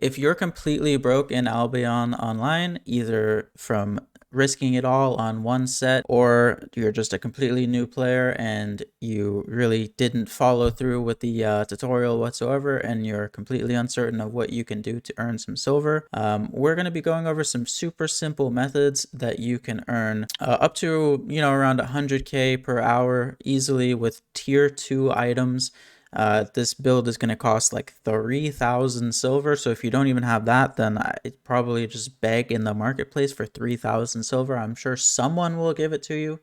If you're completely broke in Albion Online, either from risking it all on one set, or you're just a completely new player and you really didn't follow through with the tutorial whatsoever, and you're completely uncertain of what you can do to earn some silver, we're going to be going over some super simple methods that you can earn up to, around 100k per hour easily with tier 2 items. This build is going to cost like 3,000 silver, so if you don't even have that, then I'd probably just beg in the marketplace for 3,000 silver. I'm sure someone will give it to you.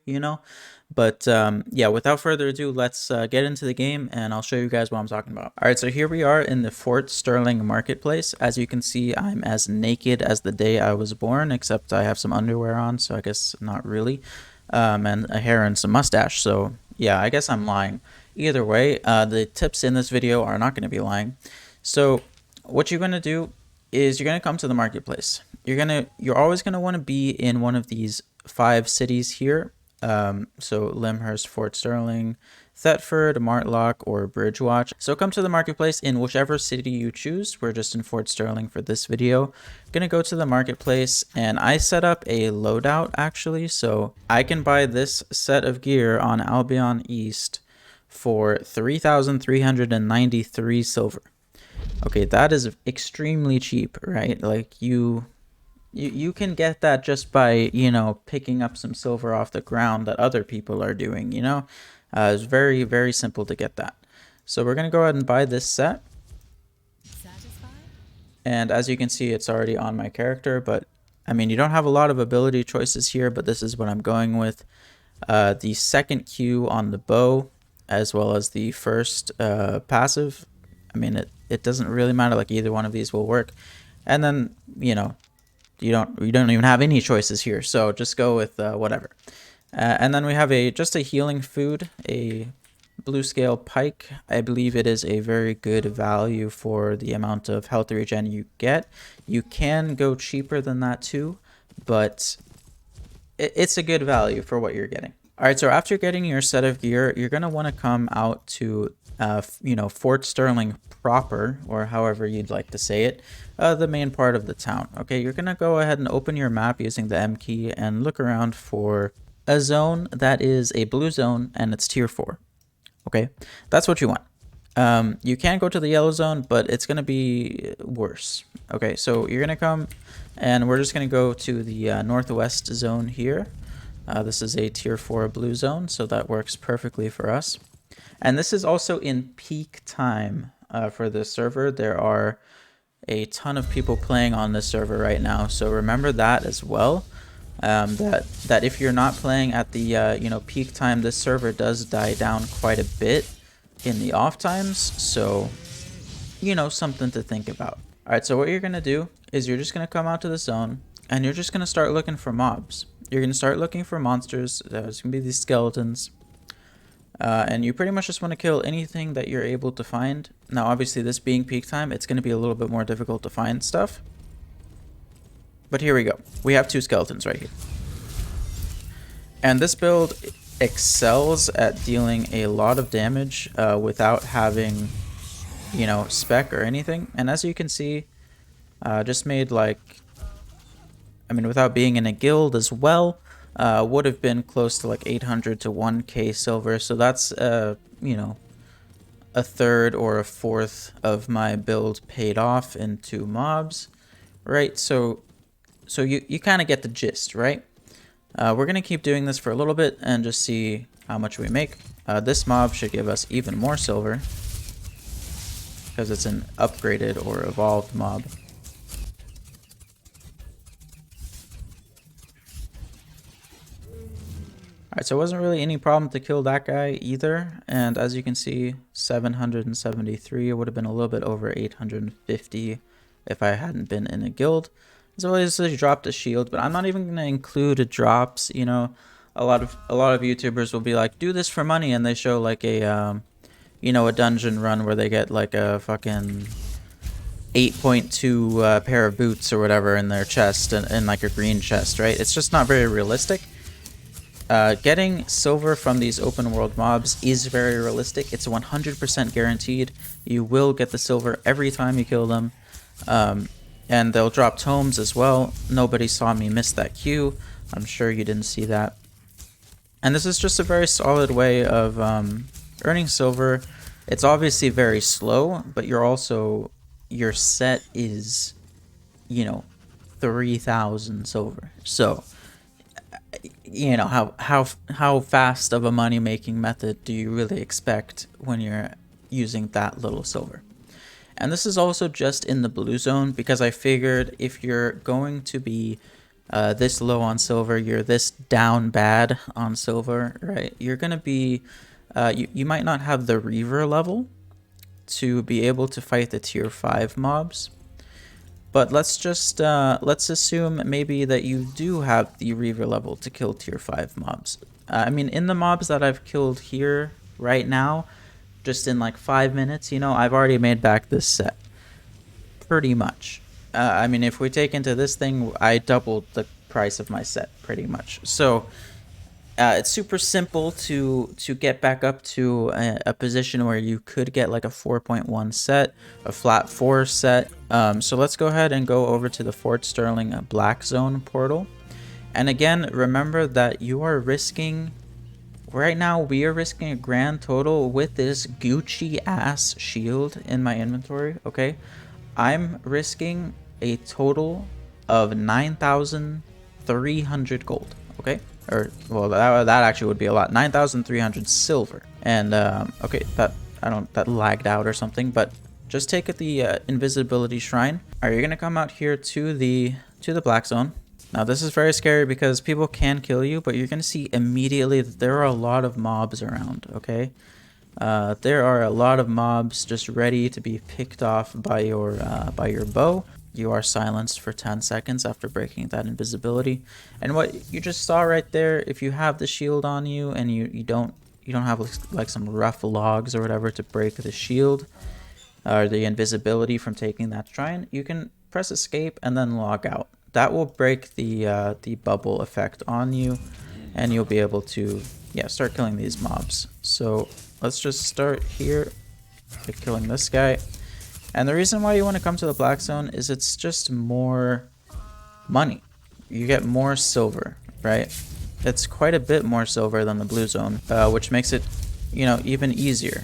But yeah, without further ado, let's get into the game and I'll show you guys what I'm talking about. All right, so here we are in the Fort Sterling marketplace. As you can see, I'm as naked as the day I was born, except I have some underwear on, so I guess not really, and a hair and some mustache, so yeah, I guess I'm lying. Either way, the tips in this video are not going to be lying. So what you're going to do is you're going to come to the marketplace. You're always going to want to be in one of these 5 cities here. So Lyndhurst, Fort Sterling, Thetford, Martlock, or Bridgewatch. So come to the marketplace in whichever city you choose. We're just in Fort Sterling for this video. Gonna go to the marketplace, and I set up a loadout actually, so I can buy this set of gear on Albion East for 3,393 silver. Okay, that is extremely cheap, right? Like you can get that just by, picking up some silver off the ground that other people are doing, it's very, very simple to get that. So we're going to go ahead and buy this set. And as you can see, it's already on my character, but I mean, you don't have a lot of ability choices here, but this is what I'm going with. The second Q on the bow, as well as the first passive. I mean, it doesn't really matter, like either one of these will work. And then, you don't even have any choices here, so just go with whatever. And then we have just a healing food, a blue scale pike. I believe it is a very good value for the amount of health regen you get. You can go cheaper than that too, but it's a good value for what you're getting. All right, so after getting your set of gear, you're going to want to come out to, Fort Sterling proper, or however you'd like to say it, the main part of the town. Okay, you're going to go ahead and open your map using the M key and look around for a zone that is a blue zone and it's tier 4. Okay, that's what you want. You can go to the yellow zone, but it's going to be worse. Okay, so you're going to come, and we're just going to go to the northwest zone here. This is a tier 4 blue zone, so that works perfectly for us. And this is also in peak time for this server. There are a ton of people playing on this server right now, so remember that as well. That if you're not playing at the peak time, this server does die down quite a bit in the off times, so something to think about. All right, so what you're gonna do is you're just gonna come out to the zone and you're just gonna start looking for mobs. You're gonna start looking for monsters. There's gonna be these skeletons, and you pretty much just want to kill anything that you're able to find. Now obviously, this being peak time, it's gonna be a little bit more difficult to find stuff. But here we go. We have 2 skeletons right here. And this build excels at dealing a lot of damage without having, spec or anything. And as you can see, just made without being in a guild as well, would have been close to like 800 to 1k silver. So that's, a third or a fourth of my build paid off into mobs, right? So you kind of get the gist, right? We're going to keep doing this for a little bit and just see how much we make. This mob should give us even more silver because it's an upgraded or evolved mob. Alright, so it wasn't really any problem to kill that guy either. And as you can see, 773, it would have been a little bit over 850 if I hadn't been in a guild. So I just dropped a shield, but I'm not even gonna include drops. A lot of YouTubers will be like, do this for money, and they show like a a dungeon run where they get like a fucking 8.2 pair of boots or whatever in their chest, and like a green chest, right? It's just not very realistic. Getting silver from these open world mobs is very realistic. It's 100% guaranteed. You will get the silver every time you kill them. And they'll drop tomes as well. Nobody saw me miss that queue. I'm sure you didn't see that. And this is just a very solid way of earning silver. It's obviously very slow, but your set is, 3,000 silver. So, how fast of a money making method do you really expect when you're using that little silver? And this is also just in the blue zone, because I figured if you're going to be this low on silver, you're this down bad on silver, right? You're going to be, you might not have the Reaver level to be able to fight the tier 5 mobs. But let's assume maybe that you do have the Reaver level to kill tier 5 mobs. I mean, in the mobs that I've killed here right now, just in like 5 minutes, I've already made back this set. Pretty much. I mean, if we take into this thing, I doubled the price of my set, pretty much. So, it's super simple to get back up to a position where you could get like a 4.1 set, a flat 4 set. So let's go ahead and go over to the Fort Sterling Black Zone portal. And again, remember that you are risking, right now we are risking a grand total with this Gucci ass shield in my inventory, okay? I'm risking a total of 9,300 gold, okay? Or, well, that actually would be a lot. 9,300 silver. And, okay, that lagged out or something, but just take the invisibility shrine. All right, you're gonna come out here to the black zone. Now, this is very scary because people can kill you, but you're gonna see immediately that there are a lot of mobs around, okay? There are a lot of mobs just ready to be picked off by your bow. You are silenced for 10 seconds after breaking that invisibility. And what you just saw right there, if you have the shield on you and you don't have like some rough logs or whatever to break the shield or the invisibility from taking that shrine, you can press escape and then log out. That will break the bubble effect on you, and you'll be able to start killing these mobs. So let's just start here by killing this guy. And the reason why you want to come to the black zone is it's just more money. You get more silver, right? It's quite a bit more silver than the blue zone, which makes it, even easier.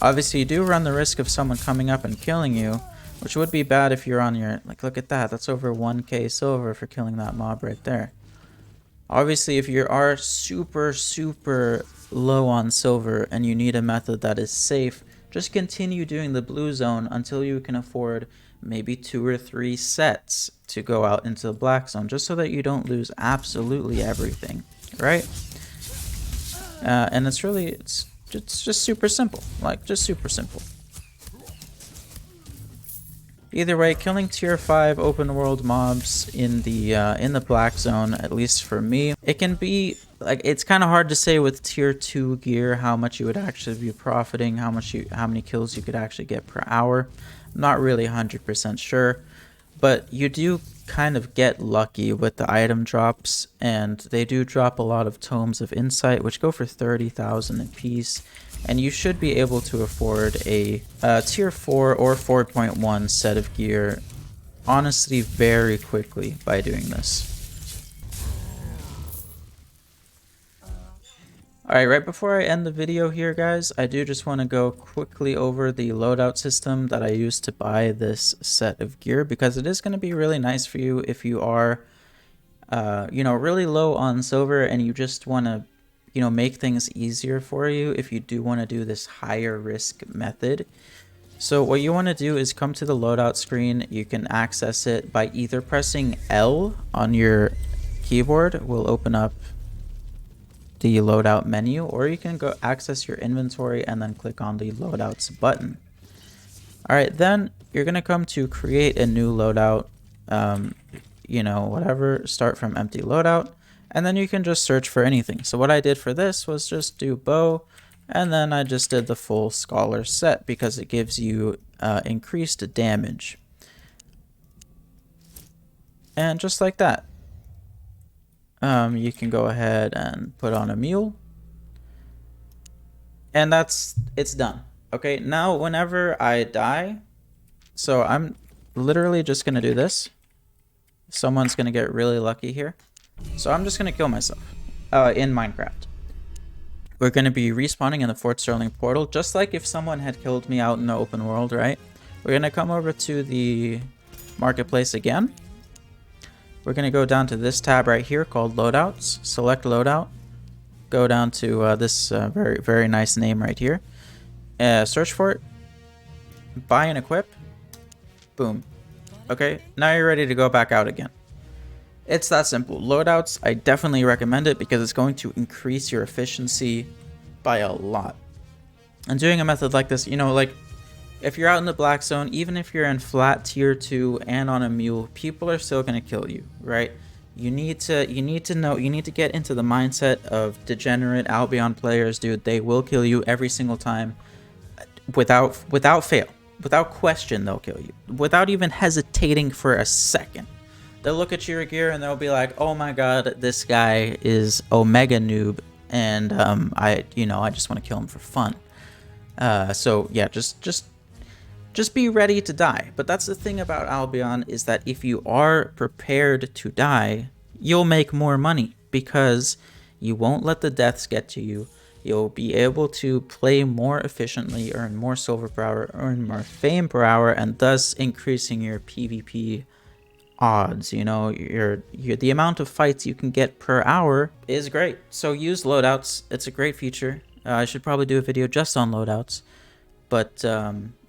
Obviously, you do run the risk of someone coming up and killing you, which would be bad if you're on your, like, look at that. That's over 1k silver for killing that mob right there. Obviously, if you are super, super low on silver and you need a method that is safe, just continue doing the blue zone until you can afford maybe 2 or 3 sets to go out into the black zone, just so that you don't lose absolutely everything, right? And it's just super simple, like just super simple. Either way, killing tier 5 open world mobs in the black zone, at least for me, it can be like, it's kind of hard to say with tier 2 gear how much you would actually be profiting, how many kills you could actually get per hour. I'm not really 100% sure, but you do kind of get lucky with the item drops, and they do drop a lot of tomes of insight, which go for 30,000 apiece. And you should be able to afford a tier 4 or 4.1 set of gear, honestly, very quickly by doing this. Alright, right before I end the video here, guys, I do just want to go quickly over the loadout system that I used to buy this set of gear, because it is going to be really nice for you if you are, really low on silver and you just want to make things easier for you if you do want to do this higher risk method. So what you want to do is come to the loadout screen. You can access it by either pressing L on your keyboard, will open up the loadout menu, or you can go access your inventory and then click on the loadouts button. Alright, then you're going to come to create a new loadout, whatever, start from empty loadout. And then you can just search for anything. So what I did for this was just do bow, and then I just did the full scholar set because it gives you increased damage. And just like that, you can go ahead and put on a mule. And it's done. Okay, now whenever I die, so I'm literally just going to do this. Someone's going to get really lucky here. So I'm just going to kill myself in Minecraft. We're going to be respawning in the Fort Sterling portal, just like if someone had killed me out in the open world, right? We're going to come over to the marketplace again. We're going to go down to this tab right here called loadouts. Select loadout. Go down to this very, very nice name right here. Search for it. Buy and equip. Boom. Okay, now you're ready to go back out again. It's that simple. Loadouts, I definitely recommend it because it's going to increase your efficiency by a lot. And doing a method like this, you know, like if you're out in the black zone, even if you're in flat tier 2 and on a mule, people are still going to kill you, right? You need to get into the mindset of degenerate Albion players, dude. They will kill you every single time without fail. Without question, they'll kill you. Without even hesitating for a second. They'll look at your gear and they'll be like, oh my god, this guy is Omega Noob, and I just want to kill him for fun. So yeah, just be ready to die. But that's the thing about Albion, is that if you are prepared to die, you'll make more money because you won't let the deaths get to you. You'll be able to play more efficiently, earn more silver per hour, earn more fame per hour, and thus increasing your PvP odds. You know, the amount of fights you can get per hour is great. So use loadouts. It's a great feature. I should probably do a video just on loadouts. But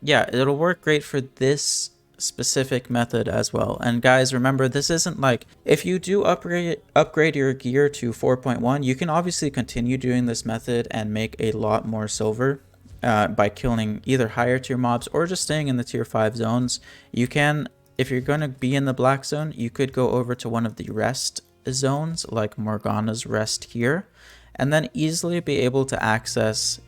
yeah, it'll work great for this specific method as well. And guys, remember, this isn't like, if you do upgrade your gear to 4.1, you can obviously continue doing this method and make a lot more silver by killing either higher tier mobs or just staying in the tier 5 zones. You can, if you're going to be in the black zone, you could go over to one of the rest zones like Morgana's rest here, and then easily be able to access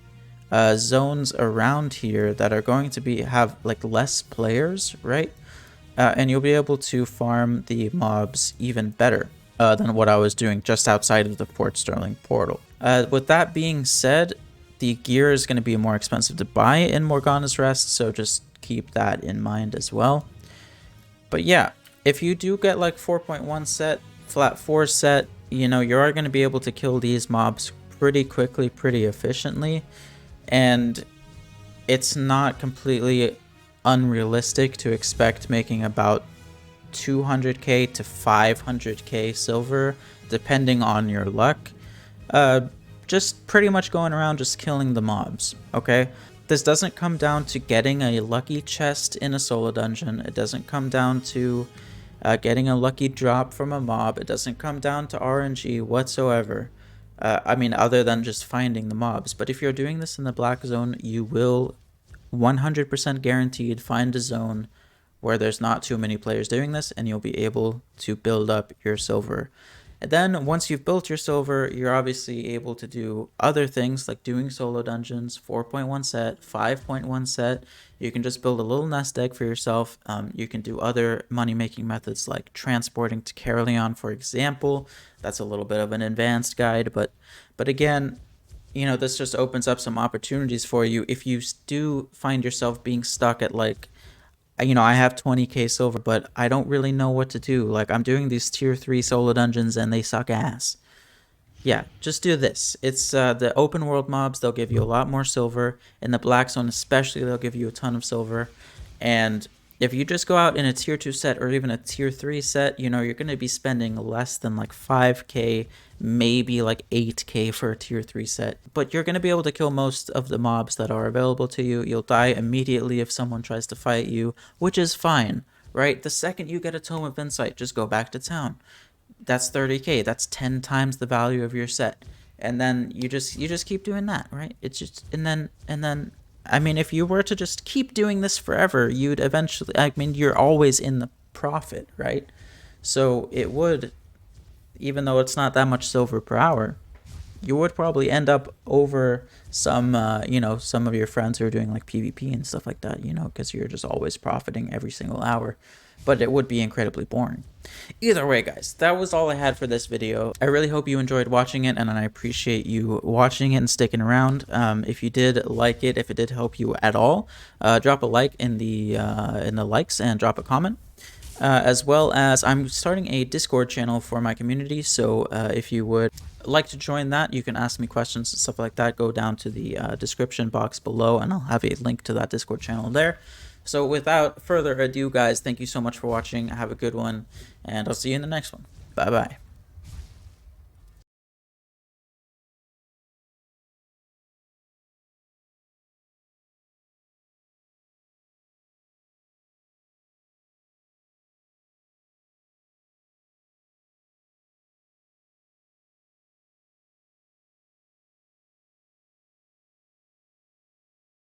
zones around here that are going to have like less players, right? And you'll be able to farm the mobs even better than what I was doing just outside of the Fort Sterling portal. With that being said, the gear is going to be more expensive to buy in Morgana's Rest, so just keep that in mind as well. But yeah, if you do get like 4.1 set, flat 4 set, you know, you are going to be able to kill these mobs pretty quickly, pretty efficiently. And it's not completely unrealistic to expect making about 200k to 500k silver, depending on your luck. Just pretty much going around just killing the mobs, okay? This doesn't come down to getting a lucky chest in a solo dungeon. It doesn't come down to getting a lucky drop from a mob. It doesn't come down to RNG whatsoever. I mean, other than just finding the mobs. But if you're doing this in the black zone, you will 100% guaranteed find a zone where there's not too many players doing this, and you'll be able to build up your silver. And then once you've built your silver, you're obviously able to do other things like doing solo dungeons, 4.1 set, 5.1 set. You can just build a little nest egg for yourself. You can do other money-making methods like transporting to Caerleon, for example. That's a little bit of an advanced guide, but again, you know, this just opens up some opportunities for you if you do find yourself being stuck at like, you know, I have 20k silver, but I don't really know what to do. Like, I'm doing these tier 3 solo dungeons and they suck ass. Yeah, just do this. It's the open world mobs, they'll give you a lot more silver. In the black zone especially, they'll give you a ton of silver. And if you just go out in a tier 2 set or even a tier 3 set, you know, you're going to be spending less than like 5k, maybe like 8k for a tier 3 set. But you're going to be able to kill most of the mobs that are available to you. You'll die immediately if someone tries to fight you, which is fine, right? The second you get a Tome of Insight, just go back to town. That's 30k. That's 10 times the value of your set. And then you just keep doing that, right? It's just, and then I mean, if you were to just keep doing this forever, you'd eventually, I mean, you're always in the profit, right? So it would, even though it's not that much silver per hour, you would probably end up over some, you know, some of your friends who are doing like PvP and stuff like that, you know, because you're just always profiting every single hour. but it would be incredibly boring. Either way, guys, that was all I had for this video. I really hope you enjoyed watching it, and I appreciate you watching it and sticking around. If you did like it, if it did help you at all, drop a like in the likes and drop a comment. As well as I'm starting a Discord channel for my community, so if you would like to join that, you can ask me questions and stuff like that. Go down to the description box below, and I'll have a link to that Discord channel there. So without further ado, guys, thank you so much for watching. Have a good one, and I'll see you in the next one. Bye-bye.